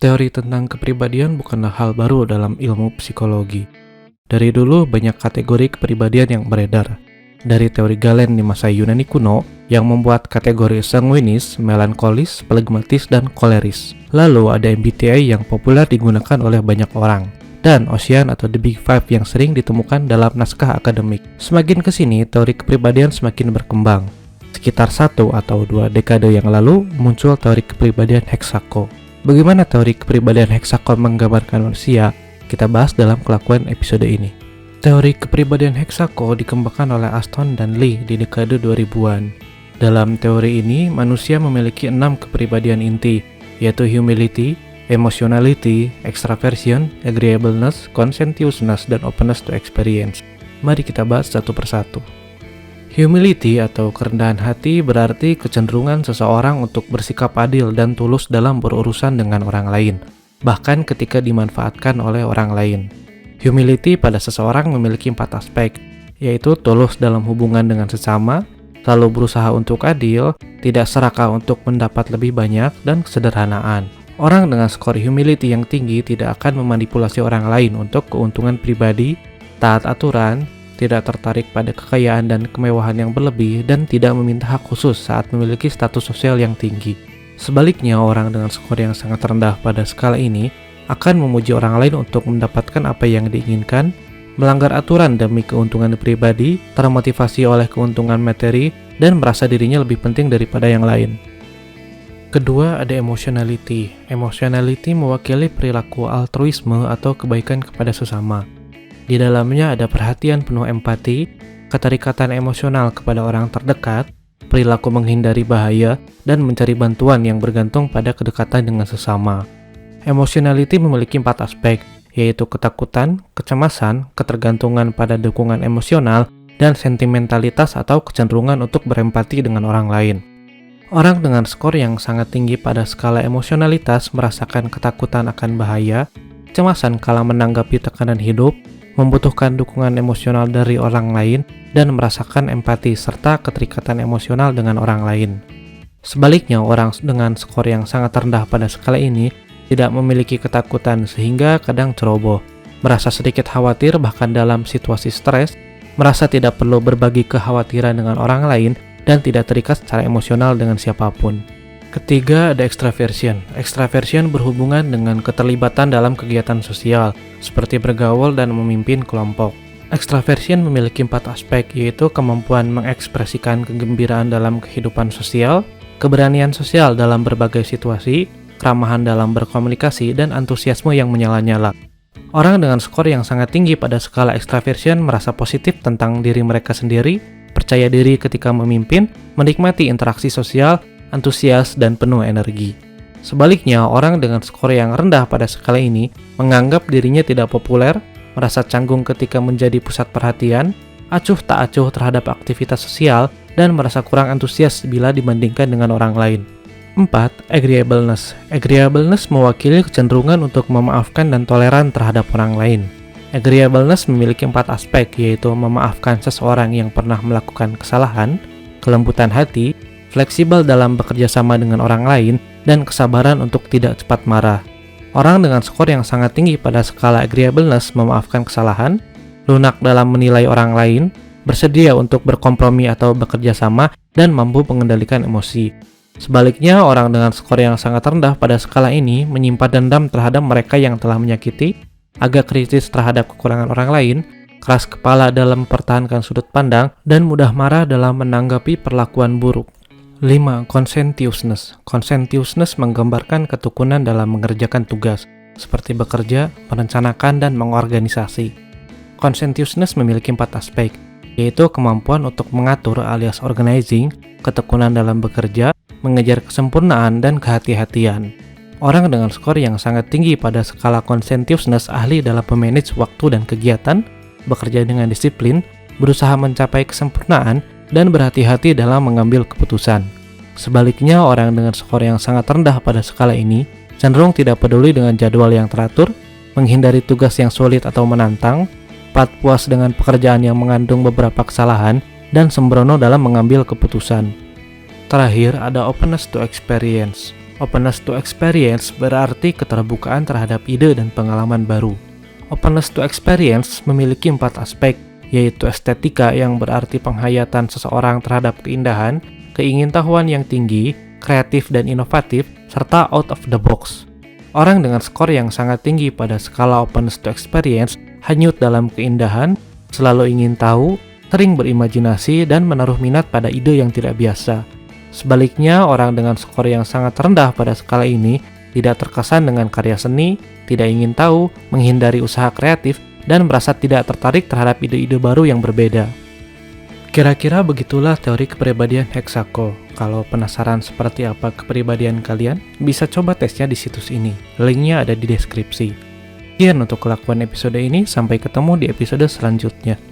Teori tentang kepribadian bukanlah hal baru dalam ilmu psikologi. Dari dulu banyak kategori kepribadian yang beredar. Dari teori Galen di masa Yunani kuno yang membuat kategori sanguinis, melankolis, flegmatis, dan koleris. Lalu ada MBTI yang populer digunakan oleh banyak orang. Dan Ocean atau The Big Five yang sering ditemukan dalam naskah akademik. Semakin kesini, teori kepribadian semakin berkembang. Sekitar 1 atau 2 dekade yang lalu muncul teori kepribadian Hexaco. Bagaimana teori kepribadian Hexaco menggambarkan manusia? Kita bahas dalam kelakuan episode ini. Teori kepribadian Hexaco dikembangkan oleh Aston dan Lee di dekade 2000-an. Dalam teori ini, manusia memiliki 6 kepribadian inti, yaitu humility, emotionality, extraversion, agreeableness, conscientiousness, dan openness to experience. Mari kita bahas satu persatu. Humility atau kerendahan hati berarti kecenderungan seseorang untuk bersikap adil dan tulus dalam berurusan dengan orang lain, bahkan ketika dimanfaatkan oleh orang lain. Humility pada seseorang memiliki 4 aspek, yaitu tulus dalam hubungan dengan sesama, selalu berusaha untuk adil, tidak serakah untuk mendapat lebih banyak, dan kesederhanaan. Orang dengan skor humility yang tinggi tidak akan memanipulasi orang lain untuk keuntungan pribadi, taat aturan, tidak tertarik pada kekayaan dan kemewahan yang berlebih, dan tidak meminta hak khusus saat memiliki status sosial yang tinggi. Sebaliknya, orang dengan skor yang sangat rendah pada skala ini akan memuji orang lain untuk mendapatkan apa yang diinginkan, melanggar aturan demi keuntungan pribadi, termotivasi oleh keuntungan materi, dan merasa dirinya lebih penting daripada yang lain. Kedua, ada emotionality. Emotionality mewakili perilaku altruisme atau kebaikan kepada sesama. Di dalamnya ada perhatian penuh empati, keterikatan emosional kepada orang terdekat, perilaku menghindari bahaya, dan mencari bantuan yang bergantung pada kedekatan dengan sesama. Emotionality memiliki 4 aspek, yaitu ketakutan, kecemasan, ketergantungan pada dukungan emosional, dan sentimentalitas atau kecenderungan untuk berempati dengan orang lain. Orang dengan skor yang sangat tinggi pada skala emosionalitas merasakan ketakutan akan bahaya, kecemasan kala menanggapi tekanan hidup, membutuhkan dukungan emosional dari orang lain, dan merasakan empati serta keterikatan emosional dengan orang lain. Sebaliknya, orang dengan skor yang sangat rendah pada skala ini tidak memiliki ketakutan sehingga kadang ceroboh, merasa sedikit khawatir bahkan dalam situasi stres, merasa tidak perlu berbagi kekhawatiran dengan orang lain, dan tidak terikat secara emosional dengan siapapun. Ketiga, ada extraversion. Extraversion berhubungan dengan keterlibatan dalam kegiatan sosial, seperti bergaul dan memimpin kelompok. Extraversion memiliki 4 aspek, yaitu kemampuan mengekspresikan kegembiraan dalam kehidupan sosial, keberanian sosial dalam berbagai situasi, keramahan dalam berkomunikasi, dan antusiasme yang menyala-nyala. Orang dengan skor yang sangat tinggi pada skala extraversion merasa positif tentang diri mereka sendiri, percaya diri ketika memimpin, menikmati interaksi sosial, antusias, dan penuh energi. Sebaliknya, orang dengan skor yang rendah pada skala ini menganggap dirinya tidak populer, merasa canggung ketika menjadi pusat perhatian, acuh tak acuh terhadap aktivitas sosial, dan merasa kurang antusias bila dibandingkan dengan orang lain. 4. Agreeableness. Agreeableness mewakili kecenderungan untuk memaafkan dan toleran terhadap orang lain. Agreeableness memiliki 4 aspek, yaitu memaafkan seseorang yang pernah melakukan kesalahan, kelembutan hati, fleksibel dalam bekerja sama dengan orang lain, dan kesabaran untuk tidak cepat marah. Orang dengan skor yang sangat tinggi pada skala agreeableness memaafkan kesalahan, lunak dalam menilai orang lain, bersedia untuk berkompromi atau bekerja sama, dan mampu mengendalikan emosi. Sebaliknya, orang dengan skor yang sangat rendah pada skala ini menyimpan dendam terhadap mereka yang telah menyakiti, agak kritis terhadap kekurangan orang lain, keras kepala dalam mempertahankan sudut pandang, dan mudah marah dalam menanggapi perlakuan buruk. 5. Conscientiousness. Conscientiousness menggambarkan ketekunan dalam mengerjakan tugas, seperti bekerja, merencanakan, dan mengorganisasi. Conscientiousness memiliki 4 aspek, yaitu kemampuan untuk mengatur alias organizing, ketekunan dalam bekerja, mengejar kesempurnaan, dan kehati-hatian. Orang dengan skor yang sangat tinggi pada skala conscientiousness ahli dalam memanage waktu dan kegiatan, bekerja dengan disiplin, berusaha mencapai kesempurnaan, dan berhati-hati dalam mengambil keputusan. Sebaliknya, orang dengan skor yang sangat rendah pada skala ini cenderung tidak peduli dengan jadwal yang teratur, menghindari tugas yang sulit atau menantang, cepat puas dengan pekerjaan yang mengandung beberapa kesalahan, dan sembrono dalam mengambil keputusan. Terakhir, ada openness to experience. Openness to experience berarti keterbukaan terhadap ide dan pengalaman baru. Openness to experience memiliki 4 aspek, yaitu estetika yang berarti penghayatan seseorang terhadap keindahan, keingintahuan yang tinggi, kreatif dan inovatif, serta out of the box. Orang dengan skor yang sangat tinggi pada skala openness to experience hanyut dalam keindahan, selalu ingin tahu, sering berimajinasi, dan menaruh minat pada ide yang tidak biasa. Sebaliknya, orang dengan skor yang sangat rendah pada skala ini tidak terkesan dengan karya seni, tidak ingin tahu, menghindari usaha kreatif, dan merasa tidak tertarik terhadap ide-ide baru yang berbeda. Kira-kira begitulah teori kepribadian Hexaco. Kalau penasaran seperti apa kepribadian kalian, bisa coba tesnya di situs ini. Linknya ada di deskripsi. Sekian untuk kelakuan episode ini, sampai ketemu di episode selanjutnya.